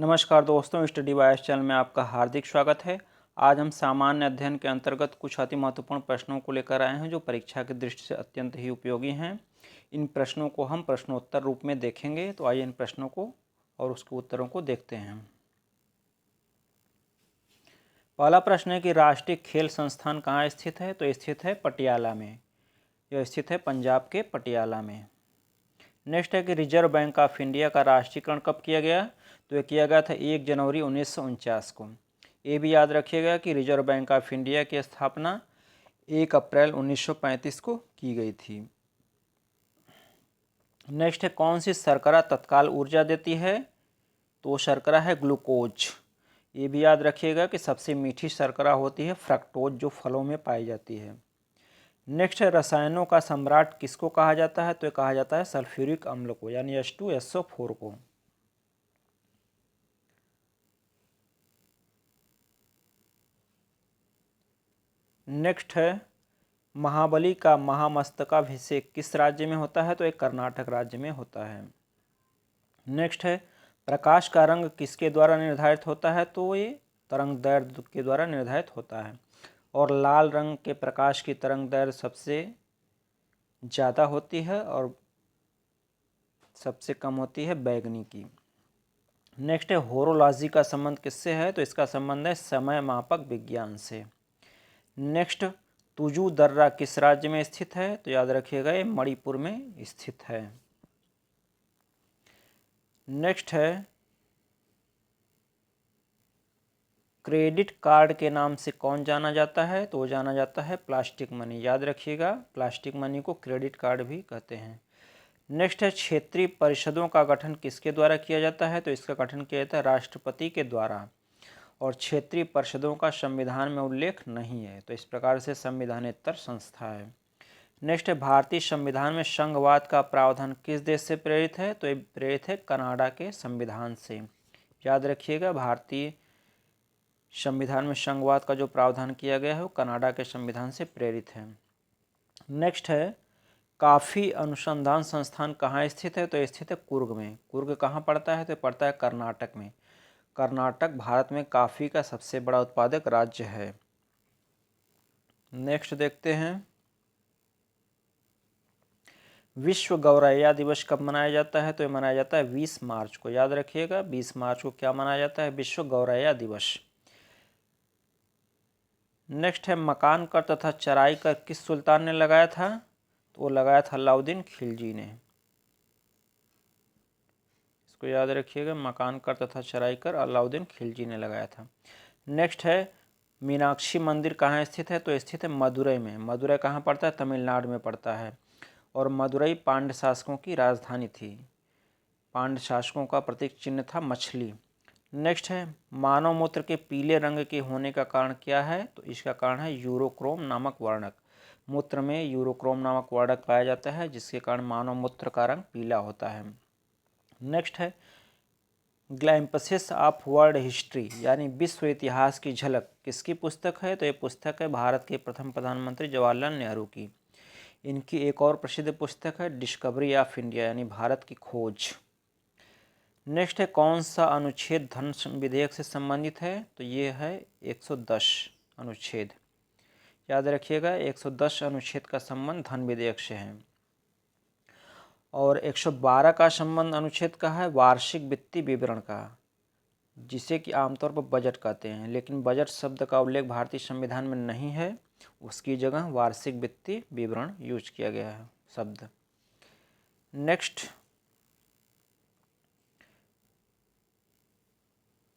नमस्कार दोस्तों, study wise channel में आपका हार्दिक स्वागत है। आज हम सामान्य अध्ययन के अंतर्गत कुछ अति महत्वपूर्ण प्रश्नों को लेकर आए हैं जो परीक्षा की दृष्टि से अत्यंत ही उपयोगी हैं। इन प्रश्नों को हम प्रश्नोत्तर रूप में देखेंगे, तो आइए इन प्रश्नों को और उसके उत्तरों को देखते हैं। पहला प्रश्न है कि राष्ट्रीय खेल संस्थान कहाँ स्थित है? तो स्थित है पटियाला में। यह स्थित है पंजाब के पटियाला में। नेक्स्ट है कि रिजर्व बैंक ऑफ इंडिया का राष्ट्रीयकरण कब किया गया? तो यह किया गया था 1 जनवरी 1949 को। ये भी याद रखिएगा कि रिजर्व बैंक ऑफ इंडिया की स्थापना 1 अप्रैल 1935 को की गई थी। नेक्स्ट है कौन सी शर्करा तत्काल ऊर्जा देती है? तो शर्करा है ग्लूकोज। ये भी याद रखिएगा कि सबसे मीठी शर्करा होती है फ्रक्टोज, जो फलों में पाई जाती है। नेक्स्ट है रसायनों का सम्राट किसको कहा जाता है? तो ये कहा जाता है सल्फ्यूरिक अम्ल को, यानी H2SO4 को। नेक्स्ट है महाबली का महामस्तकाभिषेक किस राज्य में होता है? तो एक कर्नाटक राज्य में होता है। नेक्स्ट है प्रकाश का रंग किसके द्वारा निर्धारित होता है? तो ये तरंगदैर्ध्य के द्वारा निर्धारित होता है। और लाल रंग के प्रकाश की तरंगदैर्ध्य सबसे ज़्यादा होती है और सबसे कम होती है बैगनी की। नेक्स्ट है होरोलॉजी का संबंध किससे है? तो इसका संबंध है समय मापक विज्ञान से। नेक्स्ट तुजू दर्रा किस राज्य में स्थित है? तो याद रखिएगा ये मणिपुर में स्थित है। नेक्स्ट है क्रेडिट कार्ड के नाम से कौन जाना जाता है? तो जाना जाता है प्लास्टिक मनी। याद रखिएगा प्लास्टिक मनी को क्रेडिट कार्ड भी कहते हैं। नेक्स्ट है क्षेत्रीय परिषदों का गठन किसके द्वारा किया जाता है? तो इसका गठन किया जाता है राष्ट्रपति के द्वारा। और क्षेत्रीय परिषदों का संविधान में उल्लेख नहीं है, तो इस प्रकार से संविधानेतर संस्था है। नेक्स्ट है भारतीय संविधान में संघवाद का प्रावधान किस देश से प्रेरित है? तो ये प्रेरित है कनाडा के संविधान से। याद रखिएगा भारतीय संविधान में संघवाद का जो प्रावधान किया गया है वो कनाडा के संविधान से प्रेरित है। नेक्स्ट है काफ़ी अनुसंधान संस्थान कहाँ स्थित है? तो स्थित है कुर्ग में। कुर्ग कहाँ पड़ता है? तो पड़ता है कर्नाटक में। कर्नाटक भारत में कॉफ़ी का सबसे बड़ा उत्पादक राज्य है। नेक्स्ट देखते हैं विश्व गौरैया दिवस कब मनाया जाता है? तो ये मनाया जाता है 20 मार्च को। याद रखिएगा 20 मार्च को क्या मनाया जाता है? विश्व गौरैया दिवस। नेक्स्ट है मकान कर तथा चराई कर किस सुल्तान ने लगाया था? तो वो लगाया था अलाउद्दीन खिलजी ने। इसको याद रखिएगा मकान कर तथा चराई कर अलाउद्दीन खिलजी ने लगाया था। नेक्स्ट है मीनाक्षी मंदिर कहाँ स्थित है? तो स्थित है मदुरई में। मदुरई कहाँ पड़ता है? तमिलनाडु में पड़ता है। और मदुरई पांड्य शासकों की राजधानी थी। पांड्य शासकों का प्रतीक चिन्ह था मछली। नेक्स्ट है मानव मूत्र के पीले रंग के होने का कारण क्या है? तो इसका कारण है यूरोक्रोम नामक वर्णक। मूत्र में यूरोक्रोम नामक वर्णक पाया जाता है जिसके कारण मानव मूत्र का रंग पीला होता है। नेक्स्ट है ग्लैम्पसिस ऑफ वर्ल्ड हिस्ट्री यानी विश्व इतिहास की झलक किसकी पुस्तक है? तो ये पुस्तक है भारत के प्रथम प्रधानमंत्री जवाहरलाल नेहरू की। इनकी एक और प्रसिद्ध पुस्तक है डिस्कवरी ऑफ इंडिया यानी भारत की खोज। नेक्स्ट है कौन सा अनुच्छेद धन विधेयक से संबंधित है? तो ये है 110 अनुच्छेद। याद रखिएगा 110 अनुच्छेद का संबंध धन विधेयक से है। और 112 का संबंध अनुच्छेद का है वार्षिक वित्तीय विवरण का, जिसे कि आमतौर पर बजट कहते हैं, लेकिन बजट शब्द का उल्लेख भारतीय संविधान में नहीं है। उसकी जगह वार्षिक वित्तीय विवरण यूज किया गया है शब्द। नेक्स्ट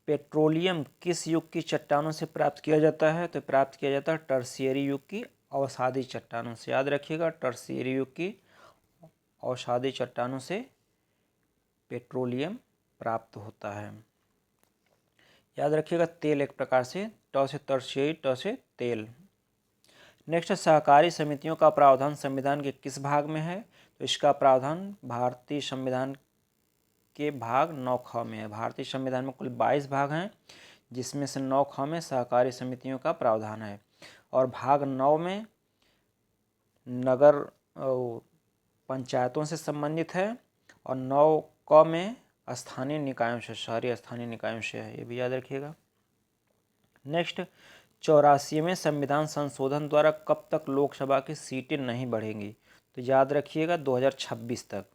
पेट्रोलियम किस युग की चट्टानों से प्राप्त किया जाता है? तो प्राप्त किया जाता है टर्शियरी युग की अवसादी चट्टानों से। याद रखिएगा टर्शियरी युग की अवसादी चट्टानों से पेट्रोलियम प्राप्त होता है। याद रखिएगा तेल एक प्रकार से ट से टर्शियरी, ट से तेल। नेक्स्ट सहकारी समितियों का प्रावधान संविधान के किस भाग में है? तो इसका प्रावधान भारतीय संविधान के भाग 9 ख में है। भारतीय संविधान में कुल 22 भाग हैं, जिसमें से 9 ख में सहकारी समितियों का प्रावधान है। और भाग 9 में नगर पंचायतों से संबंधित है। और 9 क में स्थानीय निकायों से, शहरी स्थानीय निकायों से है, ये भी याद रखिएगा। नेक्स्ट, 84वें संविधान संशोधन द्वारा कब तक लोकसभा की सीटें नहीं बढ़ेंगी? तो याद रखिएगा 2026 तक।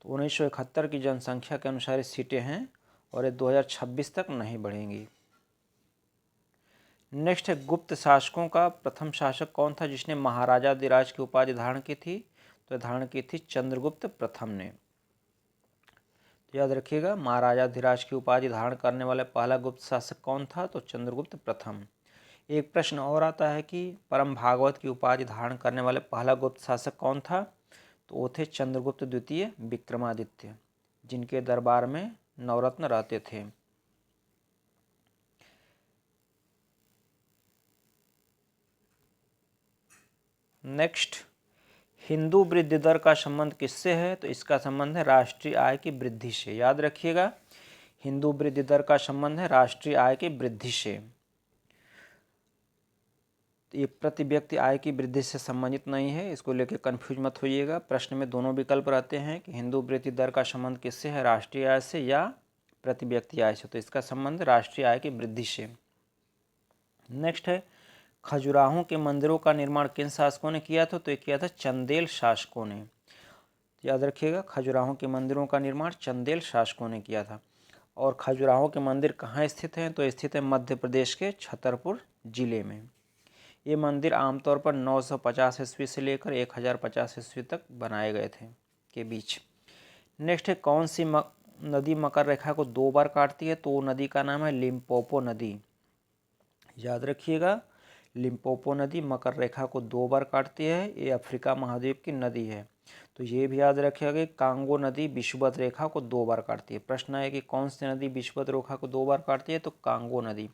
तो 1971 की जनसंख्या के अनुसार ये सीटें हैं और ये 2026 तक नहीं बढ़ेंगी। नेक्स्ट है, गुप्त शासकों का प्रथम शासक कौन था जिसने महाराजाधिराज की उपाधि धारण की थी? तो धारण की थी चंद्रगुप्त प्रथम ने। तो याद रखिएगा महाराजाधिराज की उपाधि धारण करने वाले पहला गुप्त शासक कौन था? तो चंद्रगुप्त प्रथम। एक प्रश्न और आता है कि परम भागवत की उपाधि धारण करने वाले पहला गुप्त शासक कौन था? तो वो थे चंद्रगुप्त द्वितीय विक्रमादित्य, जिनके दरबार में नवरत्न रहते थे। नेक्स्ट, हिंदू वृद्धि दर का संबंध किससे है? तो इसका संबंध है राष्ट्रीय आय की वृद्धि से। याद रखिएगा हिंदू वृद्धि दर का संबंध है राष्ट्रीय आय की वृद्धि से। ये प्रति व्यक्ति आय की वृद्धि से संबंधित नहीं है, इसको लेकर कंफ्यूज मत होइएगा। प्रश्न में दोनों विकल्प रहते हैं कि हिंदू वृद्धि दर का संबंध किससे है, राष्ट्रीय आय से या प्रति व्यक्ति आय से। तो इसका संबंध राष्ट्रीय आय की वृद्धि से। नेक्स्ट है, खजुराहो के मंदिरों का निर्माण किन शासकों ने किया था? तो ये किया था चंदेल शासकों ने। याद रखिएगा खजुराहो के मंदिरों का निर्माण चंदेल शासकों ने किया था। और खजुराहो के मंदिर कहाँ स्थित हैं? तो स्थित है मध्य प्रदेश के छतरपुर जिले में। ये मंदिर आमतौर पर 950 ईस्वी से लेकर 1050 ईस्वी तक बनाए गए थे के बीच। नेक्स्ट है, कौन सी नदी मकर रेखा को 2 बार काटती है? तो वो नदी का नाम है लिम्पोपो नदी। याद रखिएगा लिम्पोपो नदी मकर रेखा को 2 बार काटती है। ये अफ्रीका महाद्वीप की नदी है। तो ये भी याद रखिएगा कांगो नदी विषुवत रेखा को 2 बार काटती है। प्रश्न है कि कौन सी नदी विषुवत रेखा को 2 बार काटती है? तो कांगो नदी।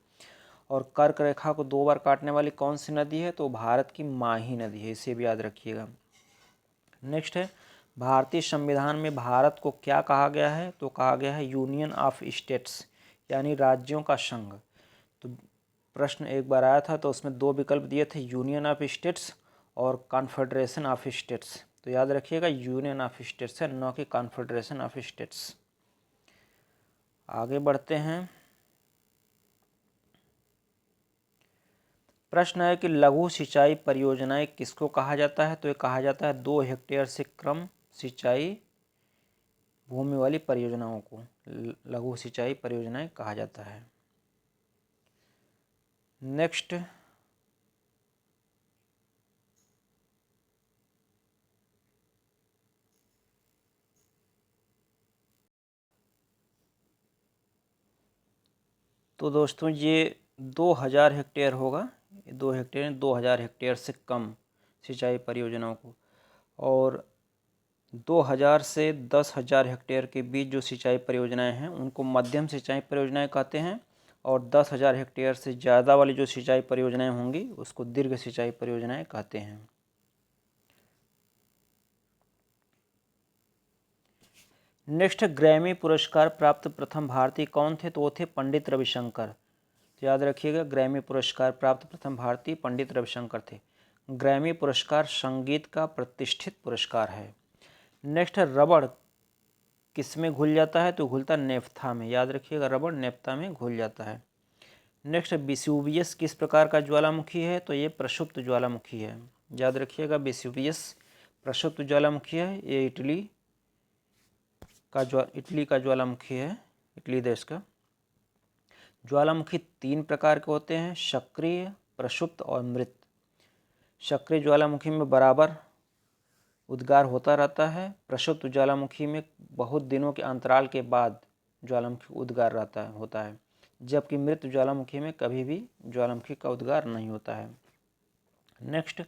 और कर्क रेखा को 2 बार काटने वाली कौन सी नदी है? तो भारत की माही नदी है, इसे भी याद रखिएगा। नेक्स्ट है, भारतीय संविधान में भारत को क्या कहा गया है? तो कहा गया है यूनियन ऑफ स्टेट्स, यानी राज्यों का संघ। तो प्रश्न एक बार आया था तो उसमें 2 विकल्प दिए थे, यूनियन ऑफ स्टेट्स और कॉन्फेडरेशन ऑफ स्टेट्स। तो याद रखिएगा यूनियन ऑफ स्टेट्स है, न कि कॉन्फेडरेशन ऑफ स्टेट्स। आगे बढ़ते हैं। प्रश्न है कि लघु सिंचाई परियोजनाएं किसको कहा जाता है? तो ये कहा जाता है 2 हेक्टेयर से कम सिंचाई भूमि वाली परियोजनाओं को लघु सिंचाई परियोजनाएं कहा जाता है। नेक्स्ट, तो दोस्तों ये 2000 हेक्टेयर होगा। 2 हेक्टेयर 2000 हेक्टेयर से कम सिंचाई परियोजनाओं को। और 2000 से 10,000 हेक्टेयर के बीच जो सिंचाई परियोजनाएं हैं उनको मध्यम सिंचाई परियोजनाएं कहते हैं। और 10,000 हेक्टेयर से ज़्यादा वाली जो सिंचाई परियोजनाएं होंगी उसको दीर्घ सिंचाई परियोजनाएं कहते हैं। नेक्स्ट, ग्रैमी पुरस्कार प्राप्त प्रथम भारतीय कौन थे? तो वो थे पंडित रविशंकर। तो याद रखिएगा ग्रैमी पुरस्कार प्राप्त प्रथम भारतीय पंडित रविशंकर थे। ग्रैमी पुरस्कार संगीत का प्रतिष्ठित पुरस्कार है। नेक्स्ट है, रबड़ किस में घुल जाता है? तो घुलता नेफ्था में। याद रखिएगा रबड़ नेफ्था में घुल जाता है। नेक्स्ट, वेसुवियस किस प्रकार का ज्वालामुखी है? तो ये प्रक्षुब्ध ज्वालामुखी है। याद रखिएगा वेसुवियस प्रक्षुब्ध ज्वालामुखी है। ये इटली का ज्वालामुखी है, इटली देश का। ज्वालामुखी 3 प्रकार के होते हैं, सक्रिय, प्रक्षुब्ध और मृत। सक्रिय ज्वालामुखी में बराबर उद्गार होता रहता है। प्रक्षुब्ध ज्वालामुखी में बहुत दिनों के अंतराल के बाद ज्वालामुखी उद्गार होता है। जबकि मृत ज्वालामुखी में कभी भी ज्वालामुखी का उद्गार नहीं होता है। नेक्स्ट,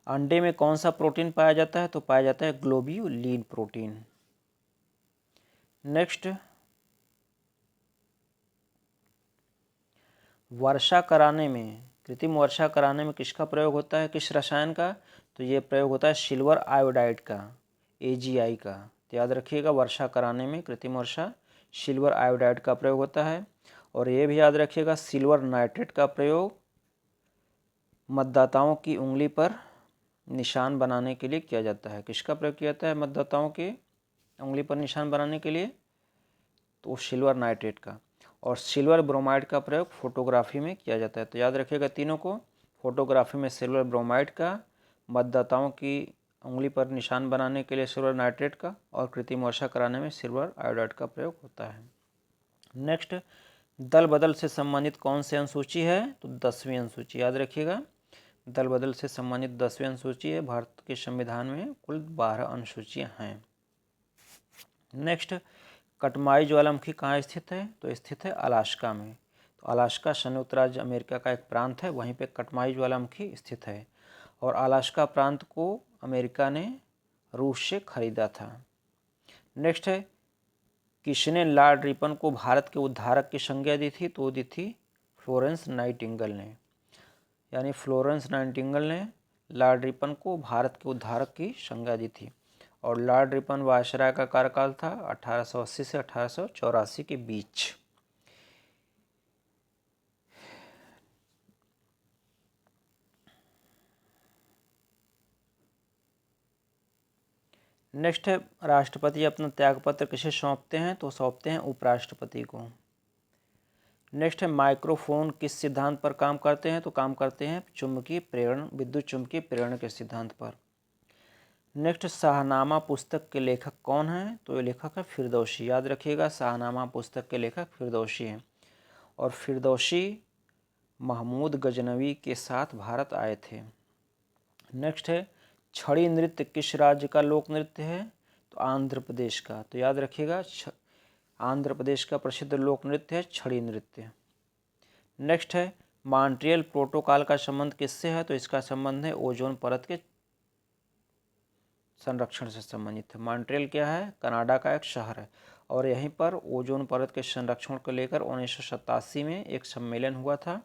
अंडे में कौन सा प्रोटीन पाया जाता है? तो पाया जाता है ग्लोब्यूलिन प्रोटीन। नेक्स्ट, वर्षा कराने में, कृत्रिम वर्षा कराने में किसका प्रयोग होता है, किस रसायन का? तो ये प्रयोग होता है सिल्वर आयोडाइड का, AgI का। तो याद रखिएगा वर्षा कराने में कृत्रिम वर्षा सिल्वर आयोडाइड का प्रयोग होता है। और ये भी याद रखिएगा सिल्वर नाइट्रेट का प्रयोग मतदाताओं की उंगली पर निशान बनाने के लिए किया जाता है। किसका प्रयोग किया जाता है मतदाताओं के उंगली पर निशान बनाने के लिए? तो सिल्वर नाइट्रेट का। और सिल्वर ब्रोमाइड का प्रयोग फोटोग्राफी में किया जाता है। तो याद रखिएगा तीनों को, फोटोग्राफी में सिल्वर ब्रोमाइड का, मतदाताओं की उंगली पर निशान बनाने के लिए सिल्वर नाइट्रेट का, और कृत्रिम वर्षा कराने में सिल्वर आयोडाइड का प्रयोग होता है। नेक्स्ट, दल बदल से संबंधित कौन सी अनुसूची है? तो 10वीं अनुसूची। याद रखिएगा दल बदल से संबंधित 10वीं अनुसूची है। भारत के संविधान में कुल 12 अनुसूचियां हैं। नेक्स्ट, कटमाई ज्वालामुखी कहाँ स्थित है? तो स्थित है अलास्का में। तो अलास्का संयुक्त राज्य अमेरिका का एक प्रांत है, वहीं पे कटमाई ज्वालामुखी स्थित है। और अलास्का प्रांत को अमेरिका ने रूस से खरीदा था। नेक्स्ट है, किसने लॉर्ड रिपन को भारत के उद्धारक की संज्ञा दी थी? तो दी थी फ्लोरेंस नाइटिंगेल ने। यानी फ्लोरेंस नाइटिंगेल ने लॉर्ड रिपन को भारत के उद्धारक की संज्ञा दी थी। और लॉर्ड रिपन वायसराय का कार्यकाल था 1880 से 1884 के बीच। नेक्स्ट है, राष्ट्रपति अपना त्यागपत्र किसे सौंपते हैं? तो सौंपते हैं उपराष्ट्रपति को। नेक्स्ट है, माइक्रोफोन किस सिद्धांत पर काम करते हैं? तो काम करते हैं चुंबकीय प्रेरण, विद्युत चुंबकीय प्रेरण के सिद्धांत पर। नेक्स्ट, शाहनामा पुस्तक के लेखक कौन है? तो ये लेखक है फिरदौसी। याद रखिएगा शाहनामा पुस्तक के लेखक फिरदौसी हैं। और फिरदौसी महमूद गजनवी के साथ भारत आए थे। नेक्स्ट है, छड़ी नृत्य किस राज्य का लोक नृत्य है? तो आंध्र प्रदेश का। तो याद रखिएगा आंध्र प्रदेश का प्रसिद्ध लोक नृत्य है छड़ी नृत्य। नेक्स्ट है, मॉन्ट्रियल प्रोटोकॉल का संबंध किससे है? तो इसका संबंध है ओजोन परत के संरक्षण से संबंधित है। मॉन्ट्रियल क्या है? कनाडा का एक शहर है। और यहीं पर ओजोन परत के संरक्षण को लेकर 1987 में एक सम्मेलन हुआ था,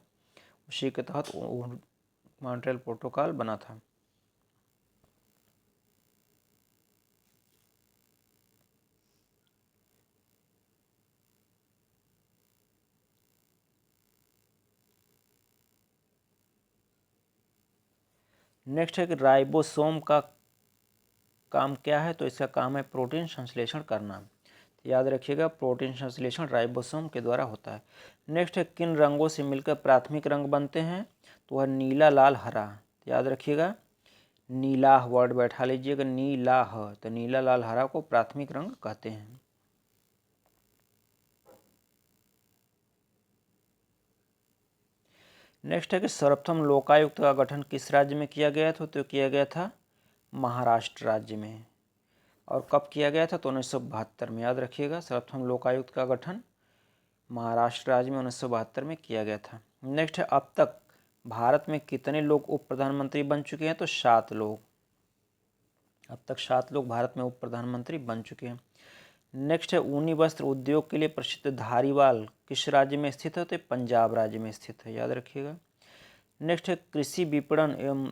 उसी के तहत मॉन्ट्रियल प्रोटोकॉल बना था। नेक्स्ट है कि राइबोसोम का काम क्या है? तो इसका काम है प्रोटीन संश्लेषण करना। तो याद रखिएगा प्रोटीन संश्लेषण राइबोसोम के द्वारा होता है। नेक्स्ट है, किन रंगों से मिलकर प्राथमिक रंग बनते हैं? तो वह नीला, लाल, हरा। तो याद रखिएगा नीलाह वर्ड बैठा लीजिएगा, नीलाह। तो नीला, लाल, हरा को प्राथमिक रंग कहते हैं। नेक्स्ट है कि सर्वप्रथम लोकायुक्त का गठन किस राज्य में किया गया था? तो किया गया था महाराष्ट्र राज्य में। और कब किया गया था? तो 1972 में। याद रखिएगा सर्वप्रथम लोकायुक्त का गठन महाराष्ट्र राज्य में 1972 में किया गया था। नेक्स्ट है, अब तक भारत में कितने लोग उप प्रधानमंत्री बन चुके हैं? तो 7 लोग। अब तक 7 लोग भारत में उप प्रधानमंत्री बन चुके हैं। नेक्स्ट है, ऊनी वस्त्र उद्योग के लिए प्रसिद्ध धारीवाल किस राज्य में स्थित है? तो पंजाब राज्य में स्थित है। याद रखिएगा। नेक्स्ट है, कृषि विपणन एवं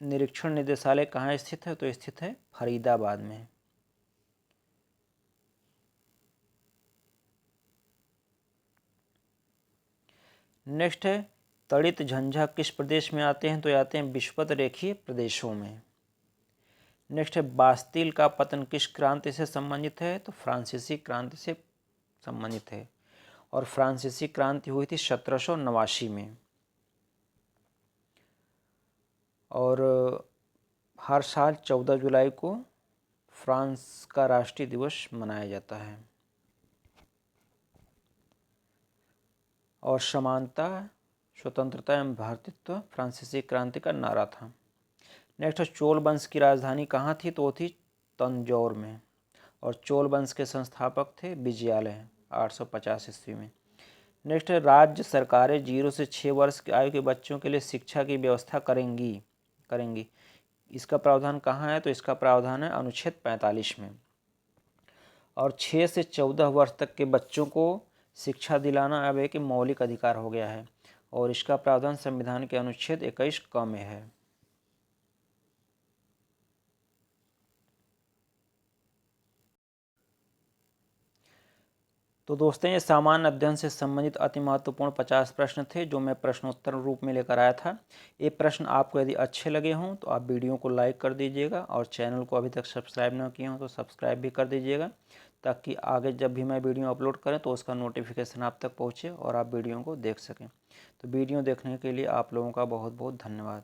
निरीक्षण निदेशालय कहाँ स्थित है? तो स्थित है फरीदाबाद में। नेक्स्ट है, तड़ित झंझा किस प्रदेश में आते हैं? तो आते हैं विषुवत रेखीय प्रदेशों में। नेक्स्ट है, बास्तिल का पतन किस क्रांति से संबंधित है? तो फ्रांसीसी क्रांति से संबंधित है। और फ्रांसीसी क्रांति हुई थी 1789 में। और हर साल 14 जुलाई को फ्रांस का राष्ट्रीय दिवस मनाया जाता है। और समानता, स्वतंत्रता एवं भारतीयत्व फ्रांसीसी क्रांति का नारा था। नेक्स्ट, चोल वंश की राजधानी कहाँ थी? तो वो थी तंजौर में। और चोल वंश के संस्थापक थे विजयालय 850 ईस्वी में। नेक्स्ट है, राज्य सरकारें 0 से 6 वर्ष की आयु के बच्चों के लिए शिक्षा की व्यवस्था करेंगी। इसका प्रावधान कहाँ है? तो इसका प्रावधान है अनुच्छेद 45 में। और 6 से 14 वर्ष तक के बच्चों को शिक्षा दिलाना अब एक मौलिक अधिकार हो गया है। और इसका प्रावधान संविधान के अनुच्छेद 21 क में है। तो दोस्तों, ये सामान्य अध्ययन से संबंधित अति महत्वपूर्ण 50 प्रश्न थे जो मैं प्रश्नोत्तर रूप में लेकर आया था। ये प्रश्न आपको यदि अच्छे लगे हों तो आप वीडियो को लाइक कर दीजिएगा, और चैनल को अभी तक सब्सक्राइब न किए हों तो सब्सक्राइब भी कर दीजिएगा, ताकि आगे जब भी मैं वीडियो अपलोड करें तो उसका नोटिफिकेशन आप तक पहुँचे और आप वीडियो को देख सकें। तो वीडियो देखने के लिए आप लोगों का बहुत बहुत धन्यवाद।